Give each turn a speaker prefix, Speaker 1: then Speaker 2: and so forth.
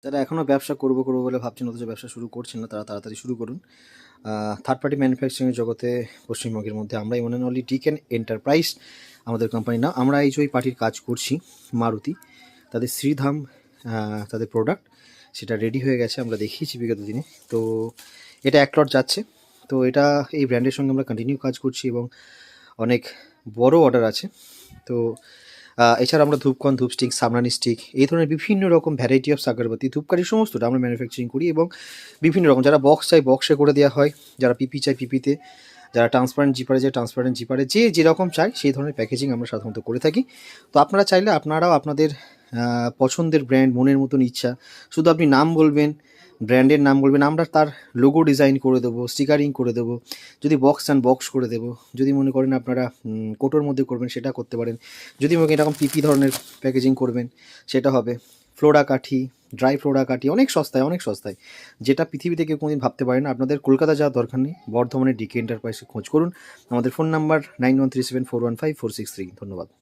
Speaker 1: যারা এখনও ব্যবসা করবো বলে ভাবছেন অথচ ব্যবসা শুরু করছেন না, তারা তাড়াতাড়ি শুরু করুন। থার্ড পার্টি ম্যানুফ্যাকচারিংয়ের জগতে পশ্চিমবঙ্গের মধ্যে আমরাই one and only Tiken enterprise আমাদের কোম্পানি না। আমরা এই যে ওই পার্টির কাজ করছি মারুতি, তাদের শ্রীধাম তাদের প্রোডাক্ট সেটা রেডি হয়ে গেছে, আমরা দেখিয়েছি বিগত দিনে। তো এটা এক লট যাচ্ছে। তো এটা এই ব্র্যান্ডের সঙ্গে আমরা কন্টিনিউ কাজ করছি এবং অনেক বড় অর্ডার আছে। তো এছাড়া আমরা ধূপকন, ধূপস্টিক, সামরানি স্টিক এই ধরনের বিভিন্ন রকম ভ্যারাইটি অফ আগরবাতি, ধূপকাঠি সমস্তটা আমরা ম্যানুফ্যাকচারিং করি এবং বিভিন্ন রকম যারা বক্স চাই বক্সে করে দেওয়া হয়, যারা পিপি চাই পিপিতে, যারা ট্রান্সপারেন্ট জিপারে চাই ট্রান্সপারেন্ট জিপারে, যে যেরকম চাই সেই ধরনের প্যাকেজিং আমরা সাধারণত করে থাকি। তো আপনারা চাইলে আপনারাও আপনাদের পছন্দের ব্র্যান্ড, মনের মতন ইচ্ছা, শুধু আপনি নাম বলবেন, ব্র্যান্ডের নাম বলবেন, আমরা তার লোগো ডিজাইন করে দেবো, স্টিকারিং করে দেবো। যদি বক্স চান বক্স করে দেবো। যদি মনে করেন আপনারা কোটোর মধ্যে করবেন সেটা করতে পারেন। যদি মনে করেন এরকম পিপি ধরনের প্যাকেজিং করবেন সেটা হবে। ফ্লোরা কাঠি, ড্রাই ফ্লোরা কাঠি অনেক সস্তায়, অনেক সস্তায়, যেটা পৃথিবীতে কেউ কোনোদিন ভাবতে পারে না। আপনাদের কলকাতা যাওয়ার দরকার নেই, বর্ধমানের ডিকে এন্টারপ্রাইজে খোঁজ করুন। আমাদের ফোন নাম্বার 9137415463। ধন্যবাদ।